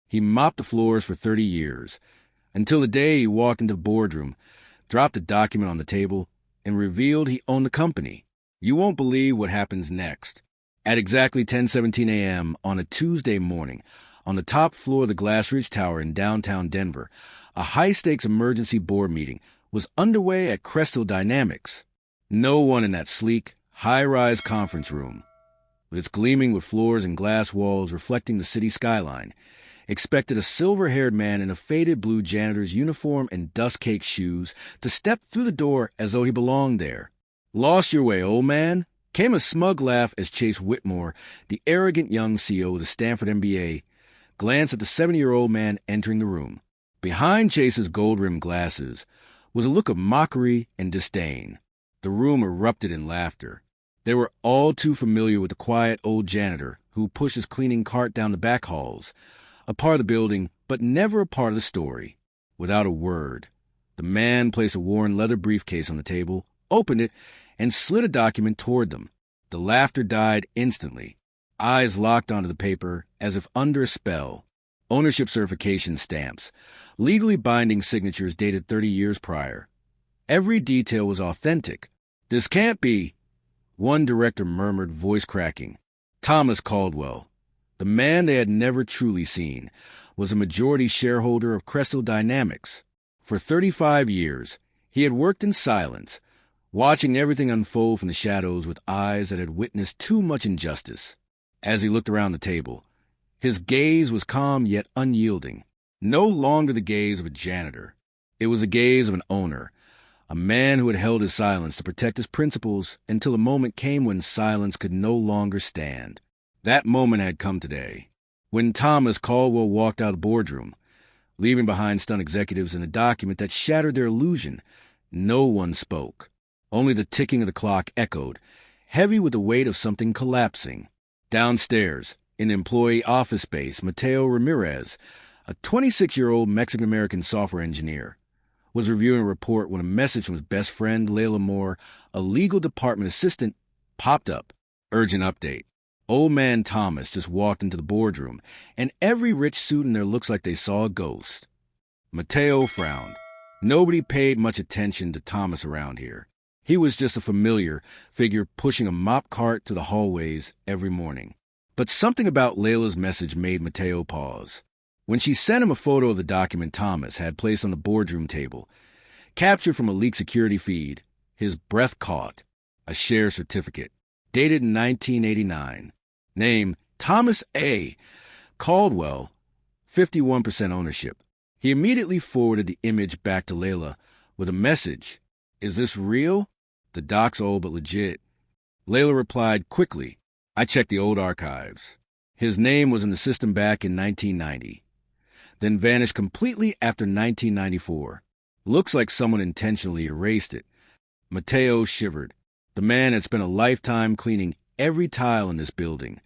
He mopped the floors for 30 years, until the day he walked into the boardroom, dropped a document on the table, and revealed he owned the company. You won't believe what happens next. At exactly 10:17 a.m. on a Tuesday morning, on the top floor of the Glass Ridge Tower in downtown Denver, a high-stakes emergency board meeting was underway at Cresthill Dynamics. No one in that sleek, high-rise conference room, with its gleaming with floors and glass walls reflecting the city skyline, expected a silver-haired man in a faded blue janitor's uniform and dust-caked shoes to step through the door as though he belonged there. "Lost your way, old man?" came a smug laugh as Chase Whitmore, the arrogant young CEO of the Stanford MBA, glanced at the 70-year-old man entering the room. Behind Chase's gold-rimmed glasses was a look of mockery and disdain. The room erupted in laughter. They were all too familiar with the quiet old janitor who pushed his cleaning cart down the back halls, a part of the building, but never a part of the story. Without a word, the man placed a worn leather briefcase on the table, opened it, and slid a document toward them. The laughter died instantly. Eyes locked onto the paper as if under a spell. Ownership certification stamps, legally binding signatures dated 30 years prior. Every detail was authentic. "This can't be," one director murmured, voice cracking. Thomas Caldwell, the man they had never truly seen, was a majority shareholder of Cresthill Dynamics. For 35 years, he had worked in silence, watching everything unfold from the shadows with eyes that had witnessed too much injustice. As he looked around the table, his gaze was calm yet unyielding. No longer the gaze of a janitor. It was the gaze of an owner, a man who had held his silence to protect his principles until a moment came when silence could no longer stand. That moment had come today, when Thomas Caldwell walked out of the boardroom, leaving behind stunned executives and a document that shattered their illusion. No one spoke. Only the ticking of the clock echoed, heavy with the weight of something collapsing. Downstairs, in the employee office space, Matteo Ramirez, a 26-year-old Mexican-American software engineer, was reviewing a report when a message from his best friend, Layla Moore, a legal department assistant, popped up. Urgent update. Old man Thomas just walked into the boardroom, and every rich suit in there looks like they saw a ghost. Matteo frowned. Nobody paid much attention to Thomas around here. He was just a familiar figure pushing a mop cart through the hallways every morning. But something about Layla's message made Matteo pause. When she sent him a photo of the document Thomas had placed on the boardroom table, captured from a leaked security feed, his breath caught. A share certificate, dated in 1989. Name, Thomas A. Caldwell, 51% ownership. He immediately forwarded the image back to Layla with a message. "Is this real? The doc's old but legit." Layla replied quickly. "I checked the old archives." His name was in the system back in 1990, then vanished completely after 1994. Looks like someone intentionally erased it. Matteo shivered. The man had spent a lifetime cleaning every tile in this building,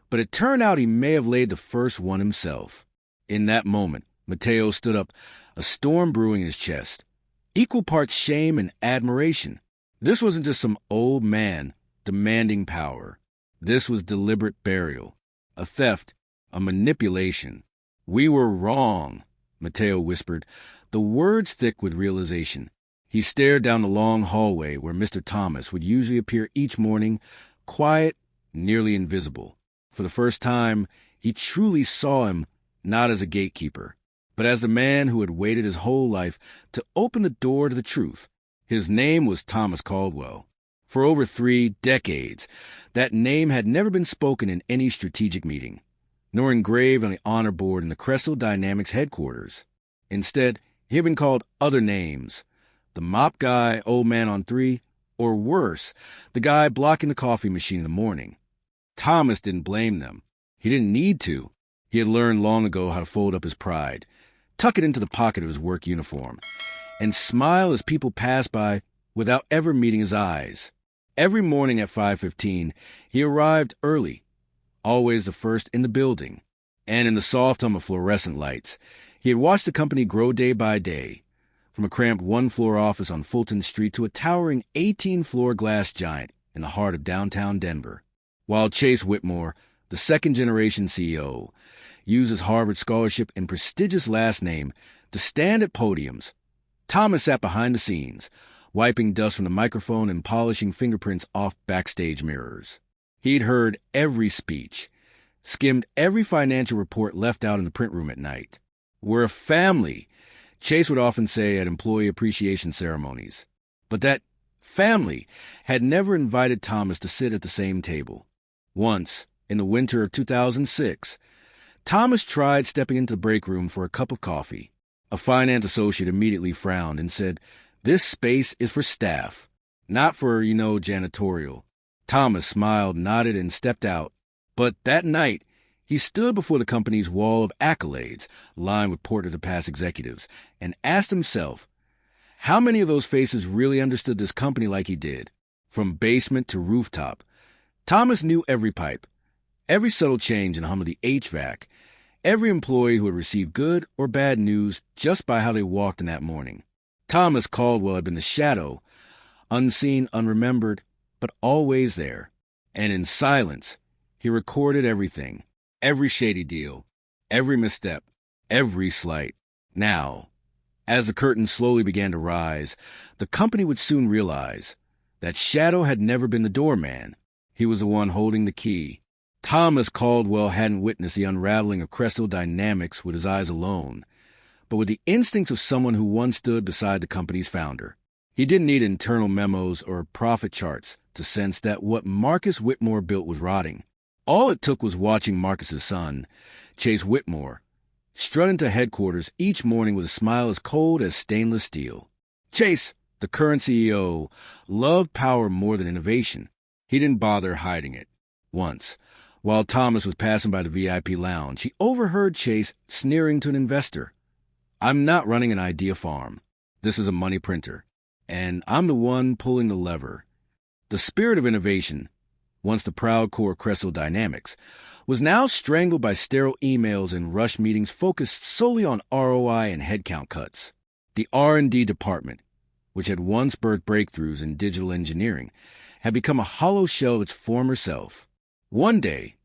but it turned out he may have laid the first one himself. In that moment, Matteo stood up, a storm brewing in his chest. Equal parts shame and admiration. This wasn't just some old man demanding power. This was deliberate burial, a theft, a manipulation. "We were wrong," Matteo whispered, the words thick with realization. He stared down the long hallway where Mr. Thomas would usually appear each morning, quiet, nearly invisible. For the first time, he truly saw him not as a gatekeeper, but as a man who had waited his whole life to open the door to the truth. His name was Thomas Caldwell. For over 3 decades, that name had never been spoken in any strategic meeting, nor engraved on the honor board in the Cresthill Dynamics headquarters. Instead, he had been called other names. The mop guy, old man on 3, or worse, the guy blocking the coffee machine in the morning. Thomas didn't blame them. He didn't need to. He had learned long ago how to fold up his pride, tuck it into the pocket of his work uniform, and smile as people passed by without ever meeting his eyes. Every morning at 5:15, he arrived early, always the first in the building, and in the soft hum of fluorescent lights, he had watched the company grow day by day, from a cramped 1-floor office on Fulton Street to a towering 18-floor glass giant in the heart of downtown Denver. While Chase Whitmore, the second-generation CEO, used his Harvard scholarship and prestigious last name to stand at podiums. Thomas sat behind the scenes, wiping dust from the microphone and polishing fingerprints off backstage mirrors. He'd heard every speech, skimmed every financial report left out in the print room at night. "We're a family," Chase would often say at employee appreciation ceremonies. But that family had never invited Thomas to sit at the same table. Once, in the winter of 2006, Thomas tried stepping into the break room for a cup of coffee. A finance associate immediately frowned and said, "This space is for staff, not for, janitorial." Thomas smiled, nodded, and stepped out. But that night, he stood before the company's wall of accolades, lined with portraits of past executives, and asked himself, how many of those faces really understood this company like he did? From basement to rooftop, Thomas knew every pipe, every subtle change in the hum of the HVAC, every employee who had received good or bad news just by how they walked in that morning. Thomas Caldwell had been the shadow, unseen, unremembered, but always there. And in silence, he recorded everything, every shady deal, every misstep, every slight. Now, as the curtain slowly began to rise, the company would soon realize that shadow had never been the doorman. He was the one holding the key. Thomas Caldwell hadn't witnessed the unraveling of Cresthill dynamics with his eyes alone, but with the instincts of someone who once stood beside the company's founder. He didn't need internal memos or profit charts to sense that what Marcus Whitmore built was rotting. All it took was watching Marcus's son, Chase Whitmore, strut into headquarters each morning with a smile as cold as stainless steel. Chase, the current CEO, loved power more than innovation. He didn't bother hiding it. Once, while Thomas was passing by the VIP lounge, he overheard Chase sneering to an investor. "I'm not running an idea farm. This is a money printer, and I'm the one pulling the lever." The spirit of innovation, once the proud core Cresthill dynamics, was now strangled by sterile emails and rush meetings focused solely on ROI and headcount cuts. The R&D department, which had once birthed breakthroughs in digital engineering, had become a hollow shell of its former self. One day,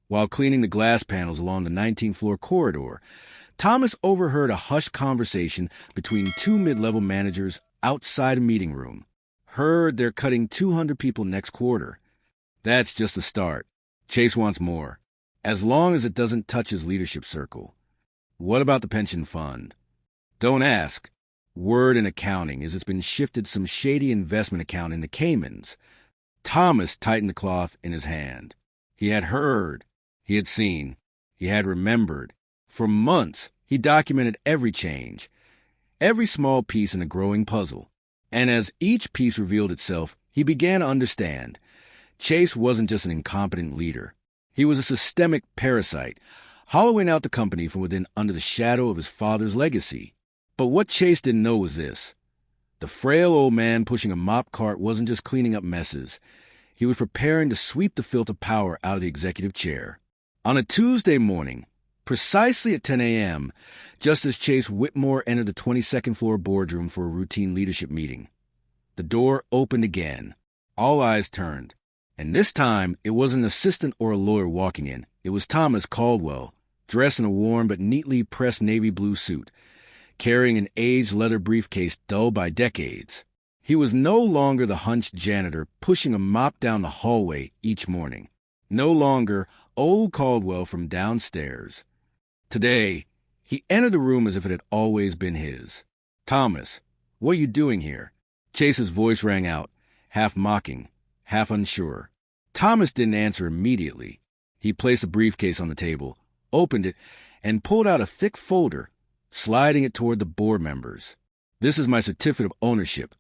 while cleaning the glass panels along the 19th floor corridor, Thomas overheard a hushed conversation between two mid-level managers outside a meeting room. Heard they're cutting 200 people next quarter. That's just the start. Chase wants more, as long as it doesn't touch his leadership circle. What about the pension fund? Don't ask. Word in accounting is it's been shifted some shady investment account in the Caymans. Thomas tightened the cloth in his hand. He had heard, he had seen, he had remembered. For months, he documented every change, every small piece in a growing puzzle. And as each piece revealed itself, he began to understand. Chase wasn't just an incompetent leader. He was a systemic parasite, hollowing out the company from within under the shadow of his father's legacy. But what Chase didn't know was this. The frail old man pushing a mop cart wasn't just cleaning up messes. He was preparing to sweep the filth of power out of the executive chair. On a Tuesday morning, precisely at 10 a.m., just as Chase Whitmore entered the 22nd floor boardroom for a routine leadership meeting, the door opened again. All eyes turned. And this time, it wasn't an assistant or a lawyer walking in. It was Thomas Caldwell, dressed in a worn but neatly pressed navy blue suit, carrying an aged leather briefcase dulled by decades. He was no longer the hunched janitor pushing a mop down the hallway each morning. No longer old Caldwell from downstairs. Today, he entered the room as if it had always been his. "Thomas, what are you doing here?" Chase's voice rang out, half mocking, half unsure. Thomas didn't answer immediately. He placed the briefcase on the table, opened it, and pulled out a thick folder, sliding it toward the board members. "This is my certificate of ownership,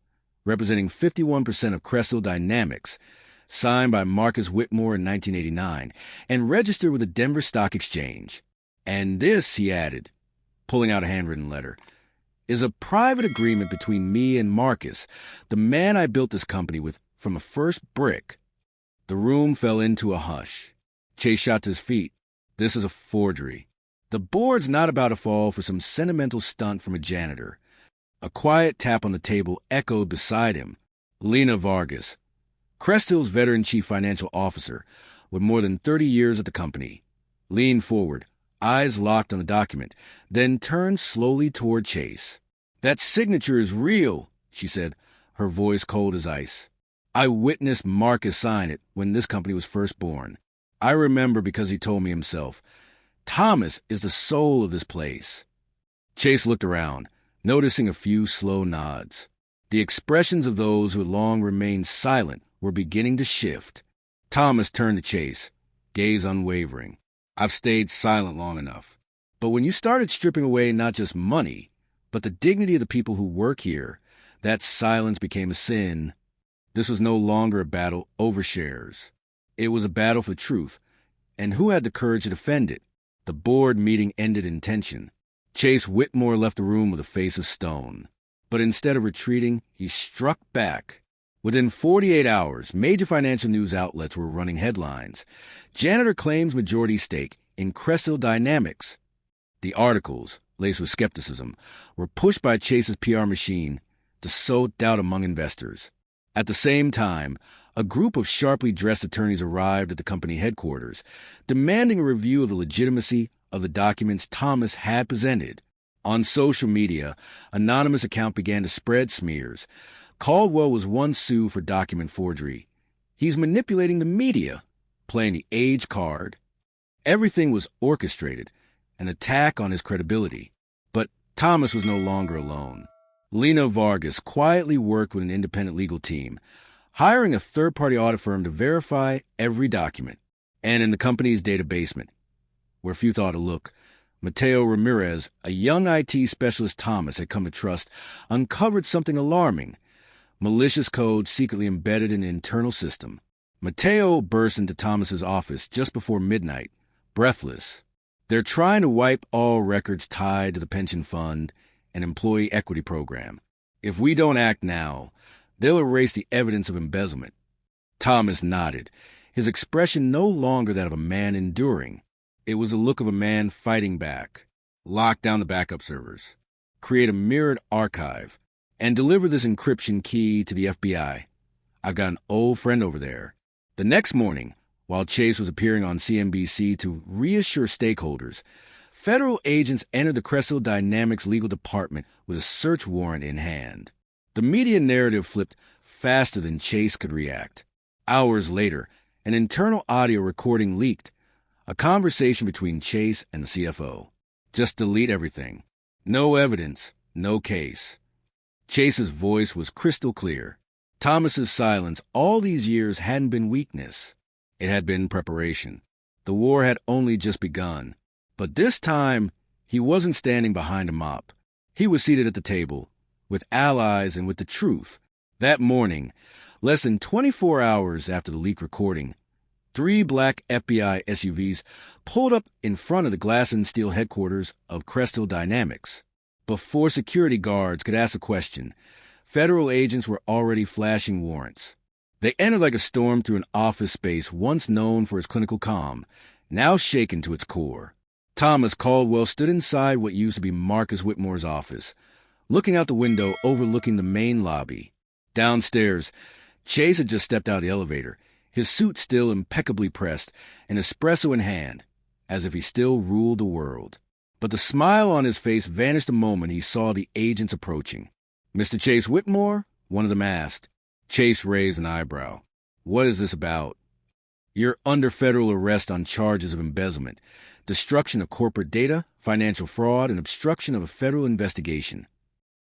representing 51% of Cresthill Dynamics, signed by Marcus Whitmore in 1989, and registered with the Denver Stock Exchange. And this," he added, pulling out a handwritten letter, "is a private agreement between me and Marcus, the man I built this company with from the first brick." The room fell into a hush. Chase shot to his feet. This is a forgery. The board's not about to fall for some sentimental stunt from a janitor. A quiet tap on the table echoed beside him. Lena Vargas, Crestill's veteran chief financial officer, with more than 30 years at the company, leaned forward, eyes locked on the document, then turned slowly toward Chase. "That signature is real," she said, her voice cold as ice. "I witnessed Marcus sign it when this company was first born. I remember because he told me himself. Thomas is the soul of this place." Chase looked around, noticing a few slow nods. The expressions of those who had long remained silent were beginning to shift. Thomas turned to Chase, gaze unwavering. "I've stayed silent long enough. But when you started stripping away not just money, but the dignity of the people who work here, that silence became a sin. This was no longer a battle over shares. It was a battle for truth, and who had the courage to defend it? The board meeting ended in tension. Chase Whitmore left the room with a face of stone. But instead of retreating, he struck back. Within 48 hours, major financial news outlets were running headlines. Janitor claims majority stake in Cresthill Dynamics. The articles, laced with skepticism, were pushed by Chase's PR machine to sow doubt among investors. At the same time, a group of sharply dressed attorneys arrived at the company headquarters, demanding a review of the legitimacy of the documents Thomas had presented. On social media, anonymous accounts began to spread smears. Caldwell was once sued for document forgery. He's manipulating the media, playing the age card. Everything was orchestrated, an attack on his credibility. But Thomas was no longer alone. Lena Vargas quietly worked with an independent legal team, hiring a third-party audit firm to verify every document. And in the company's data basement, where few thought to look, Matteo Ramirez, a young IT specialist Thomas had come to trust, uncovered something alarming: malicious code secretly embedded in the internal system. Matteo burst into Thomas's office just before midnight, breathless. "They're trying to wipe all records tied to the pension fund and employee equity program. If we don't act now, they'll erase the evidence of embezzlement." Thomas nodded, his expression no longer that of a man enduring. It was the look of a man fighting back. "Lock down the backup servers, create a mirrored archive, and deliver this encryption key to the FBI. I've got an old friend over there." The next morning, while Chase was appearing on CNBC to reassure stakeholders, federal agents entered the Cresthill Dynamics legal department with a search warrant in hand. The media narrative flipped faster than Chase could react. Hours later, an internal audio recording leaked, a conversation between Chase and the CFO. "Just delete everything. No evidence, no case." Chase's voice was crystal clear. Thomas's silence all these years hadn't been weakness. It had been preparation. The war had only just begun. But this time, he wasn't standing behind a mop. He was seated at the table, with allies and with the truth. That morning, less than 24 hours after the leaked recording, 3 black FBI SUVs pulled up in front of the glass and steel headquarters of Cresthill Dynamics. Before security guards could ask a question, federal agents were already flashing warrants. They entered like a storm through an office space once known for its clinical calm, now shaken to its core. Thomas Caldwell stood inside what used to be Marcus Whitmore's office, looking out the window overlooking the main lobby. Downstairs, Chase had just stepped out of the elevator, his suit still impeccably pressed, an espresso in hand, as if he still ruled the world. But the smile on his face vanished the moment he saw the agents approaching. "Mr. Chase Whitmore?" one of them asked. Chase raised an eyebrow. "What is this about?" "You're under federal arrest on charges of embezzlement, destruction of corporate data, financial fraud, and obstruction of a federal investigation."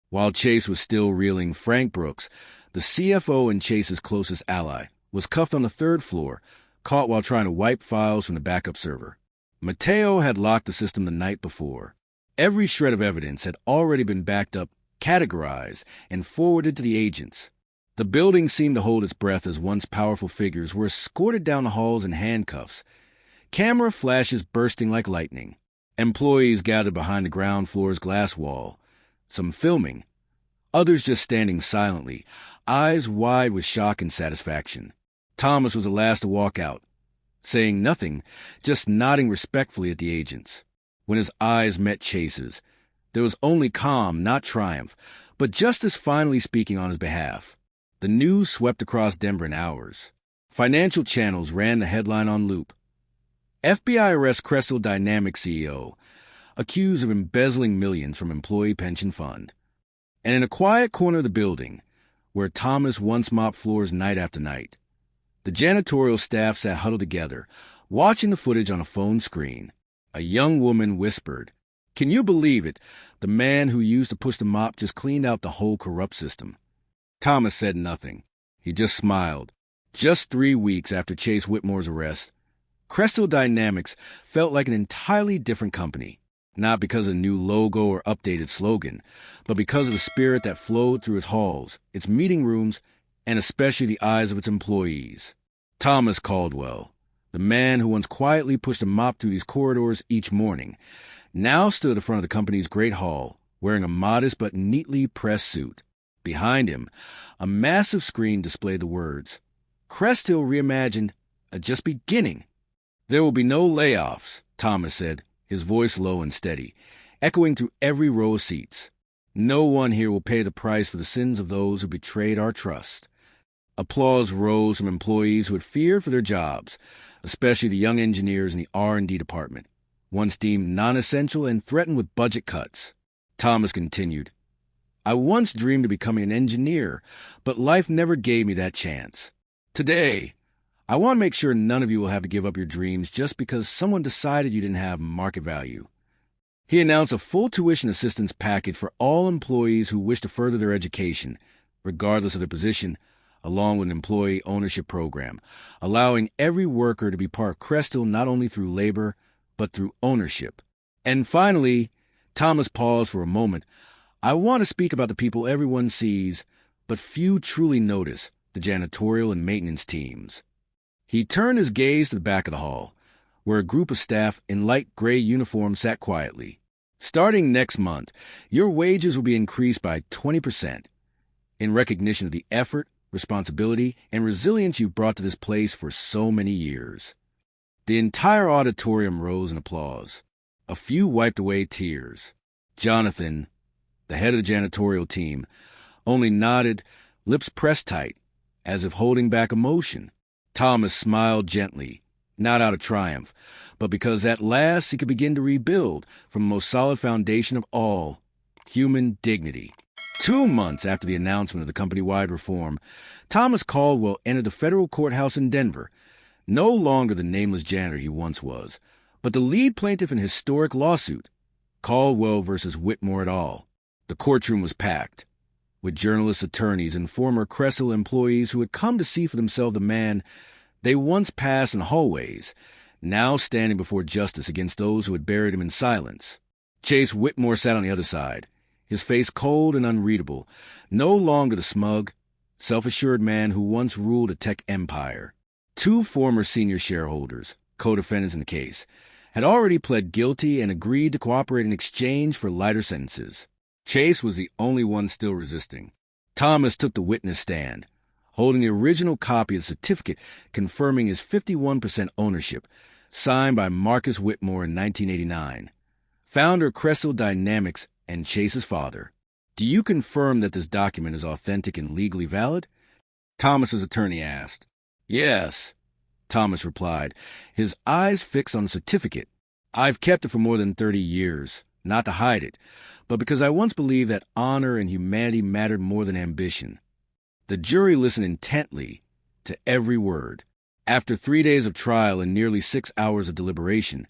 While Chase was still reeling, Frank Brooks, the CFO and Chase's closest ally, was cuffed on the 3rd floor, caught while trying to wipe files from the backup server. Matteo had locked the system the night before. Every shred of evidence had already been backed up, categorized, and forwarded to the agents. The building seemed to hold its breath as once powerful figures were escorted down the halls in handcuffs, camera flashes bursting like lightning. Employees gathered behind the ground floor's glass wall, some filming, others just standing silently, eyes wide with shock and satisfaction. Thomas was the last to walk out, saying nothing, just nodding respectfully at the agents. When his eyes met Chase's, there was only calm, not triumph, but justice finally speaking on his behalf. The news swept across Denver in hours. Financial channels ran the headline on loop. FBI arrests Cresthill Dynamics CEO, accused of embezzling millions from employee pension fund. And in a quiet corner of the building, where Thomas once mopped floors night after night, the janitorial staff sat huddled together, watching the footage on a phone screen. A young woman whispered, "Can you believe it? The man who used to push the mop just cleaned out the whole corrupt system." Thomas said nothing. He just smiled. Just 3 weeks after Chase Whitmore's arrest, Cresthill Dynamics felt like an entirely different company. Not because of a new logo or updated slogan, but because of the spirit that flowed through its halls, its meeting rooms, and especially the eyes of its employees. Thomas Caldwell, the man who once quietly pushed a mop through these corridors each morning, now stood in front of the company's great hall, wearing a modest but neatly pressed suit. Behind him, a massive screen displayed the words, "Cresthill Reimagined, just beginning." "There will be no layoffs," Thomas said, his voice low and steady, echoing through every row of seats. "No one here will pay the price for the sins of those who betrayed our trust." Applause rose from employees who had feared for their jobs, especially the young engineers in the R&D department, once deemed non-essential and threatened with budget cuts. Thomas continued, "I once dreamed of becoming an engineer, but life never gave me that chance. Today, I want to make sure none of you will have to give up your dreams just because someone decided you didn't have market value." He announced a full tuition assistance package for all employees who wish to further their education, regardless of their position, along with an employee ownership program, allowing every worker to be part of Cresthill not only through labor, but through ownership. And finally, Thomas paused for a moment. "I want to speak about the people everyone sees, but few truly notice, the janitorial and maintenance teams." He turned his gaze to the back of the hall, where a group of staff in light gray uniforms sat quietly. "Starting next month, your wages will be increased by 20%, in recognition of the effort, responsibility, and resilience you've brought to this place for so many years." The entire auditorium rose in applause. A few wiped away tears. Jonathan, the head of the janitorial team, only nodded, lips pressed tight, as if holding back emotion. Thomas smiled gently, not out of triumph, but because at last he could begin to rebuild from the most solid foundation of all, human dignity. 2 months after the announcement of the company-wide reform, Thomas Caldwell entered the federal courthouse in Denver, no longer the nameless janitor he once was, but the lead plaintiff in a historic lawsuit, Caldwell versus Whitmore et al. The courtroom was packed, with journalists, attorneys, and former Cresthill employees who had come to see for themselves the man they once passed in the hallways, now standing before justice against those who had buried him in silence. Chase Whitmore sat on the other side, his face cold and unreadable, no longer the smug, self-assured man who once ruled a tech empire. 2 former senior shareholders, co-defendants in the case, had already pled guilty and agreed to cooperate in exchange for lighter sentences. Chase was the only one still resisting. Thomas took the witness stand, holding the original copy of the certificate confirming his 51% ownership, signed by Marcus Whitmore in 1989, founder of Cresthill Dynamics and Chase's father. "Do you confirm that this document is authentic and legally valid?" Thomas's attorney asked. "Yes," Thomas replied, his eyes fixed on the certificate. "I've kept it for more than 30 years, not to hide it, but because I once believed that honor and humanity mattered more than ambition." The jury listened intently to every word. After 3 days of trial and nearly 6 hours of deliberation,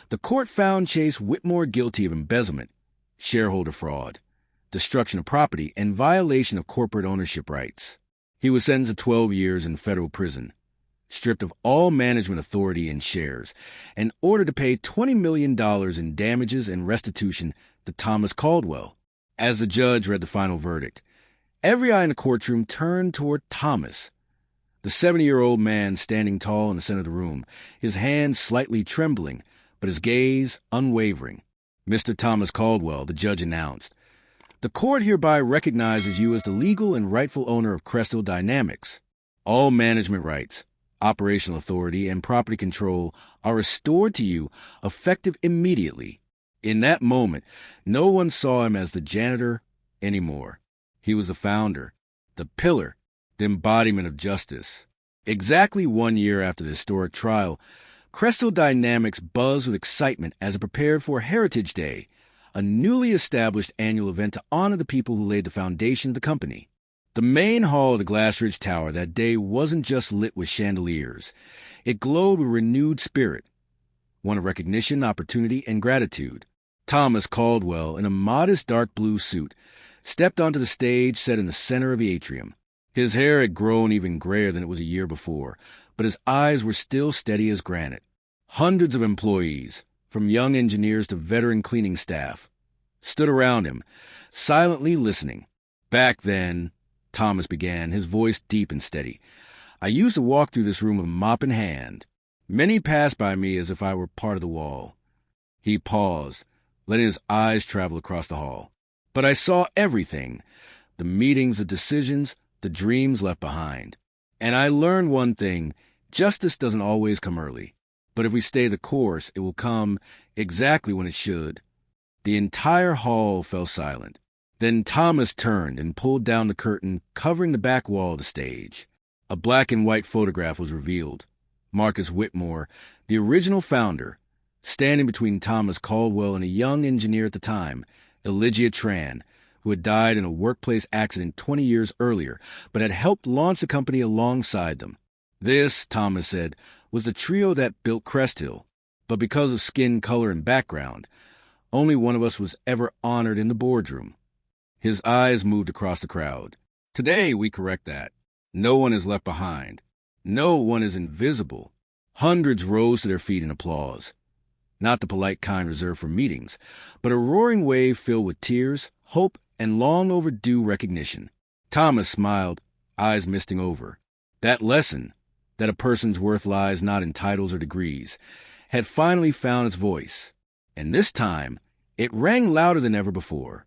the court found Chase Whitmore guilty of embezzlement, shareholder fraud, destruction of property, and violation of corporate ownership rights. He was sentenced to 12 years in federal prison, stripped of all management authority and shares, and ordered to pay $20 million in damages and restitution to Thomas Caldwell. As the judge read the final verdict, every eye in the courtroom turned toward Thomas, the 70-year-old man standing tall in the center of the room, his hands slightly trembling, but his gaze unwavering. "Mr. Thomas Caldwell," the judge announced, "the court hereby recognizes you as the legal and rightful owner of Cresthill Dynamics. All management rights, operational authority, and property control are restored to you effective immediately." In that moment, no one saw him as the janitor anymore. He was the founder, the pillar, the embodiment of justice. Exactly 1 year after the historic trial, Cresthill Dynamics buzzed with excitement as it prepared for Heritage Day, a newly established annual event to honor the people who laid the foundation of the company. The main hall of the Glass Ridge Tower that day wasn't just lit with chandeliers. It glowed with renewed spirit, one of recognition, opportunity, and gratitude. Thomas Caldwell, in a modest dark blue suit, stepped onto the stage set in the center of the atrium. His hair had grown even grayer than it was a year before, but his eyes were still steady as granite. Hundreds of employees, from young engineers to veteran cleaning staff, stood around him, silently listening. "Back then," Thomas began, his voice deep and steady, "I used to walk through this room with a mop in hand. Many passed by me as if I were part of the wall." He paused, letting his eyes travel across the hall. "But I saw everything, the meetings, the decisions, the dreams left behind. And I learned one thing: justice doesn't always come early. But if we stay the course, it will come exactly when it should." The entire hall fell silent. Then Thomas turned and pulled down the curtain covering the back wall of the stage. A black and white photograph was revealed. Marcus Whitmore, the original founder, standing between Thomas Caldwell and a young engineer at the time, Elijah Tran, who had died in a workplace accident 20 years earlier, but had helped launch the company alongside them. This, Thomas said, was the trio that built Cresthill, but because of skin color and background, only one of us was ever honored in the boardroom. His eyes moved across the crowd. Today we correct that. No one is left behind. No one is invisible. Hundreds rose to their feet in applause. Not the polite kind reserved for meetings, but a roaring wave filled with tears, hope, and long overdue recognition. Thomas smiled, eyes misting over. That lesson, that a person's worth lies not in titles or degrees, had finally found its voice. And this time, it rang louder than ever before.